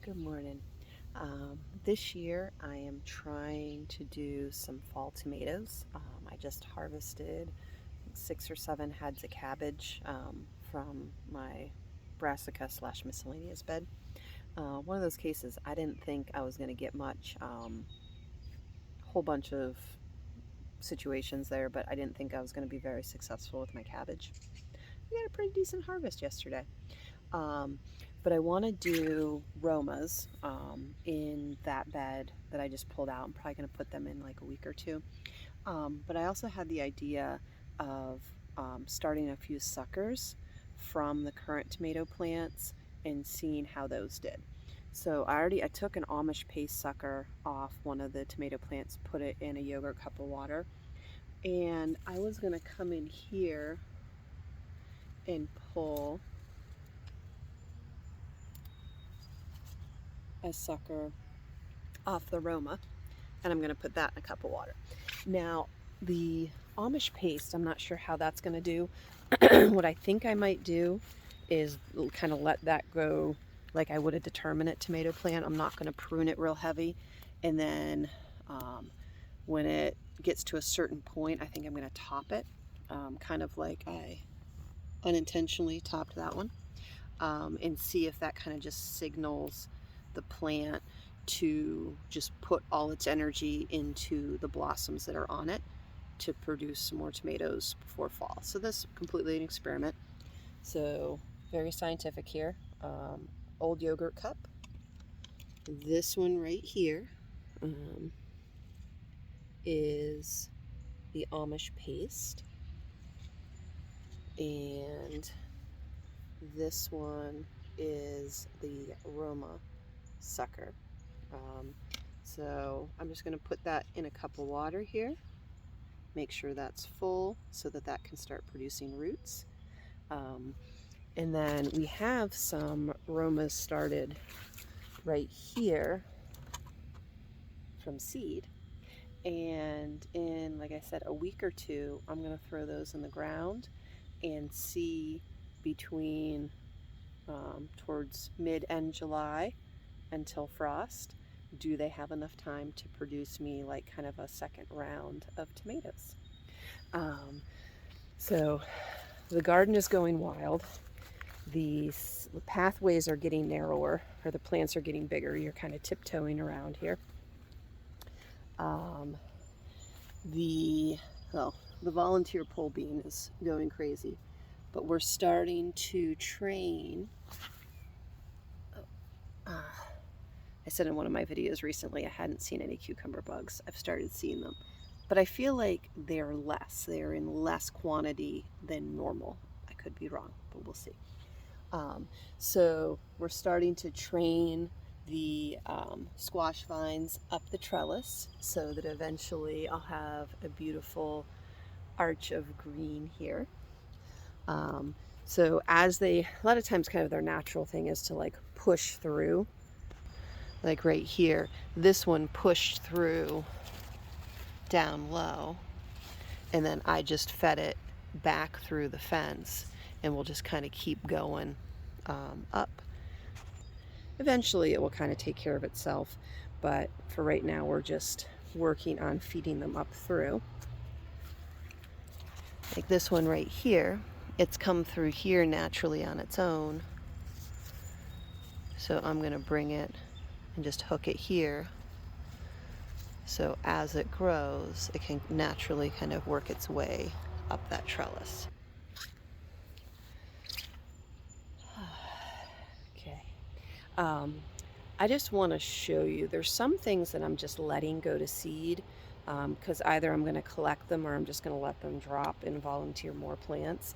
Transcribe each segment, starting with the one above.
Good morning. This year I am trying to do some fall tomatoes. I just harvested 6 or 7 heads of cabbage from my brassica slash miscellaneous bed. One of those cases I didn't think I was going to get much, whole bunch of situations there, but I didn't think I was going to be very successful with my cabbage. We got a pretty decent harvest yesterday. Um, but I want to do Romas in that bed that I just pulled out. I'm probably going to put them in like a week or two. But I also had the idea of starting a few suckers from the current tomato plants and seeing how those did. So I took an Amish paste sucker off one of the tomato plants, put it in a yogurt cup of water, and I was going to come in here and pull a sucker off the Roma, and I'm going to put that in a cup of water. Now, the Amish paste, I'm not sure how that's going to do. What I think I might do is kind of let that go like I would a determinate tomato plant. I'm not going to prune it real heavy, and then when it gets to a certain point, I think I'm going to top it, kind of like I unintentionally topped that one, and see if that kind of just signals the plant to just put all its energy into the blossoms that are on it to produce some more tomatoes before fall. So this is completely an experiment. So very scientific here. Old yogurt cup. This one right here is the Amish paste, and this one is the Roma sucker. So I'm just going to put that in a cup of water here, make sure that's full so that that can start producing roots. And then we have some Romas started right here from seed. And in, like I said, a week or two, I'm going to throw those in the ground and see between towards mid-end July until frost, do they have enough time to produce me like kind of a second round of tomatoes. So the garden is going wild. The pathways are getting narrower, or the plants are getting bigger. You're kind of tiptoeing around here. The volunteer pole bean is going crazy, but we're starting to train. I said in one of my videos recently I hadn't seen any cucumber bugs. I've started seeing them, but I feel like they're less. They're in less quantity than normal. I could be wrong, but we'll see. So we're starting to train the squash vines up the trellis so that eventually I'll have a beautiful arch of green here. So as a lot of times kind of their natural thing is to like push through, like right here, this one pushed through down low, and then I just fed it back through the fence, and we'll just kind of keep going up. Eventually it will kind of take care of itself, but for right now we're just working on feeding them up through. Like this one right here, it's come through here naturally on its own, so I'm going to bring it and just hook it here, so as it grows it can naturally kind of work its way up that trellis. Okay. I just want to show you, there's some things that I'm just letting go to seed, because either I'm going to collect them or I'm just going to let them drop and volunteer more plants.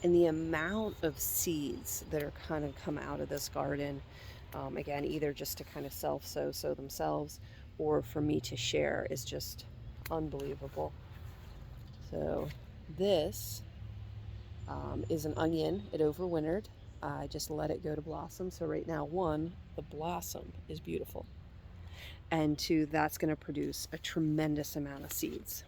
And the amount of seeds that are kind of come out of this garden, again, either just to kind of sow themselves or for me to share, is just unbelievable. So this is an onion. It overwintered. I just let it go to blossom. So right now, one, the blossom is beautiful, and two, that's going to produce a tremendous amount of seeds.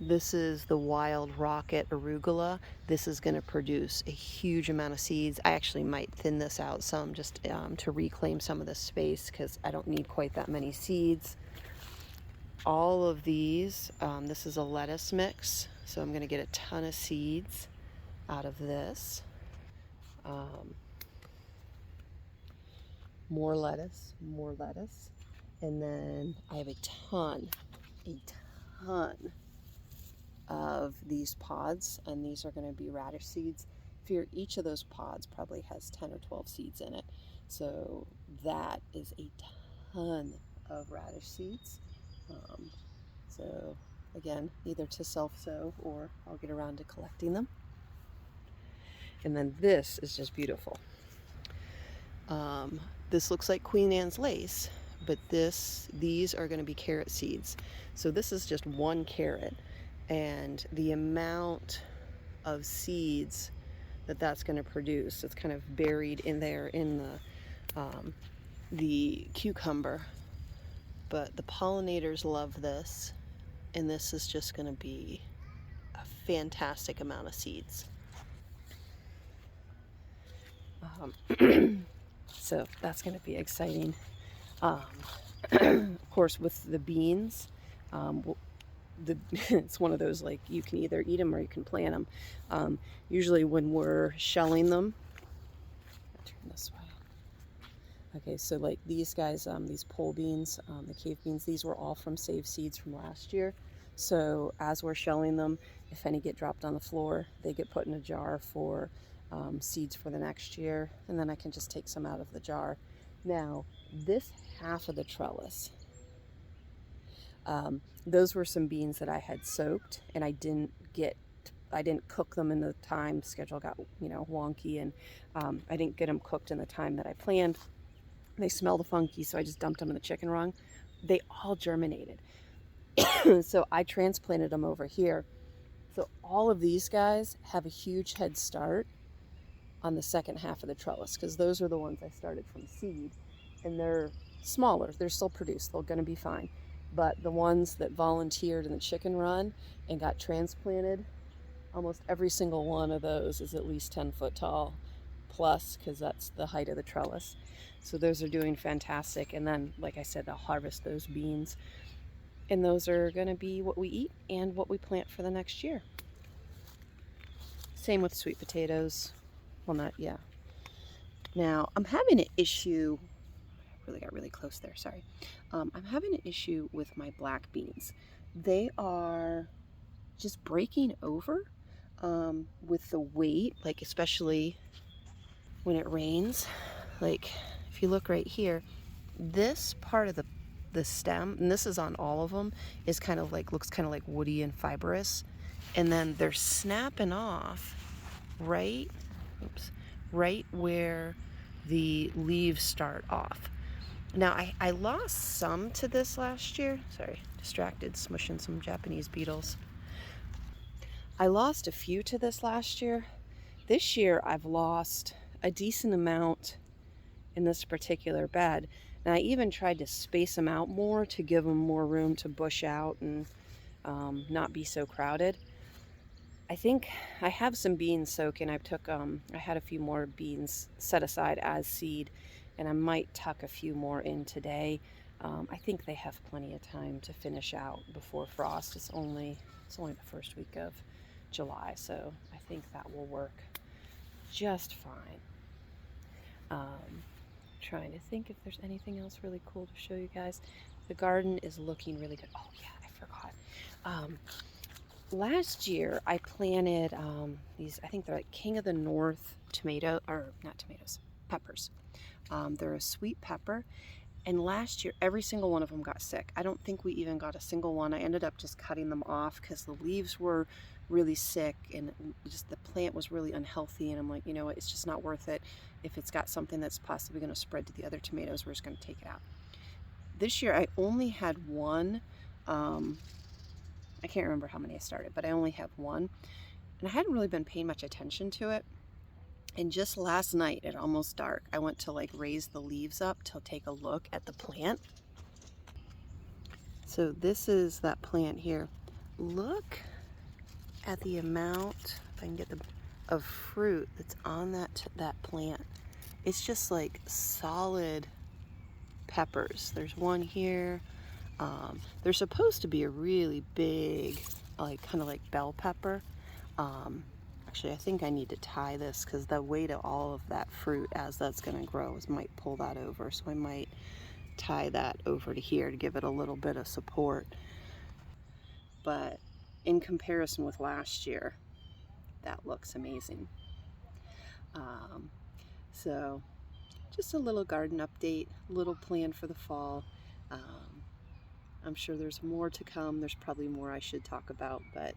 This is the wild rocket arugula. This is going to produce a huge amount of seeds. I actually might thin this out some just to reclaim some of the space because I don't need quite that many seeds. All of these, this is a lettuce mix, so I'm going to get a ton of seeds out of this. More lettuce, and then I have a ton of these pods, and these are going to be radish seeds. Each of those pods probably has 10 or 12 seeds in it, so that is a ton of radish seeds. So again, either to self-sow or I'll get around to collecting them. And then this is just beautiful. This looks like Queen Anne's lace, but these are going to be carrot seeds. So this is just one carrot, and the amount of seeds that's going to produce, it's kind of buried in there in the cucumber. But the pollinators love this, and this is just going to be a fantastic amount of seeds. So that's going to be exciting. Of course, with the beans, it's one of those, like, you can either eat them or you can plant them. Usually when we're shelling them, I'll turn this way. Okay, so like these guys, these pole beans, the cave beans, these were all from saved seeds from last year. So as we're shelling them, if any get dropped on the floor, they get put in a jar for seeds for the next year, and then I can just take some out of the jar. Now, this half of the trellis, those were some beans that I had soaked, and I didn't cook them in the time. Schedule got, wonky, and I didn't get them cooked in the time that I planned. They smelled funky, so I just dumped them in the chicken rung. They all germinated. So I transplanted them over here. So all of these guys have a huge head start on the second half of the trellis, because those are the ones I started from seed, and they're smaller. They're still produced. They're going to be fine. But the ones that volunteered in the chicken run and got transplanted, almost every single one of those is at least 10 foot tall plus, because that's the height of the trellis. So those are doing fantastic. And then, like I said, I'll harvest those beans, and those are going to be what we eat and what we plant for the next year. Same with sweet potatoes. Well, not, yeah. Now, I'm having an issue. I really got really close there, sorry. I'm having an issue with my black beans. They are just breaking over with the weight, like especially when it rains. Like, if you look right here, this part of the stem, and this is on all of them, is kind of like, looks kind of like woody and fibrous, and then they're snapping off right where the leaves start off. Now, I lost some to this last year. Sorry, distracted, smushing some Japanese beetles. I lost a few to this last year. This year, I've lost a decent amount in this particular bed. And I even tried to space them out more to give them more room to bush out and not be so crowded. I think I have some beans soaking. I had a few more beans set aside as seed, and I might tuck a few more in today. I think they have plenty of time to finish out before frost. It's only the first week of July, so I think that will work just fine. Trying to think if there's anything else really cool to show you guys. The garden is looking really good. Oh yeah, I forgot. Last year I planted these, I think they're like King of the North peppers. They're a sweet pepper, and last year every single one of them got sick. I don't think we even got a single one. I ended up just cutting them off because the leaves were really sick and just the plant was really unhealthy, and I'm like, you know what, it's just not worth it. If it's got something that's possibly going to spread to the other tomatoes, we're just going to take it out. This year I only had one. I can't remember how many I started, but I only have one, and I hadn't really been paying much attention to it. And just last night at almost dark, I went to like raise the leaves up to take a look at the plant. So this is that plant here. look at the amount, if I can get the, of fruit that's on that plant. It's just like solid peppers. There's one here. There's supposed to be a really big, like kind of like bell pepper. Actually, I think I need to tie this because the weight of all of that fruit as that's going to grow might pull that over. So I might tie that over to here to give it a little bit of support. But in comparison with last year, that looks amazing. So just a little garden update, a little plan for the fall. I'm sure there's more to come. There's probably more I should talk about, but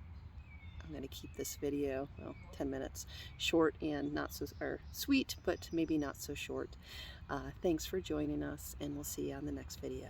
I'm going to keep this video, well, 10 minutes, short and not so, or sweet, but maybe not so short. Thanks for joining us, and we'll see you on the next video.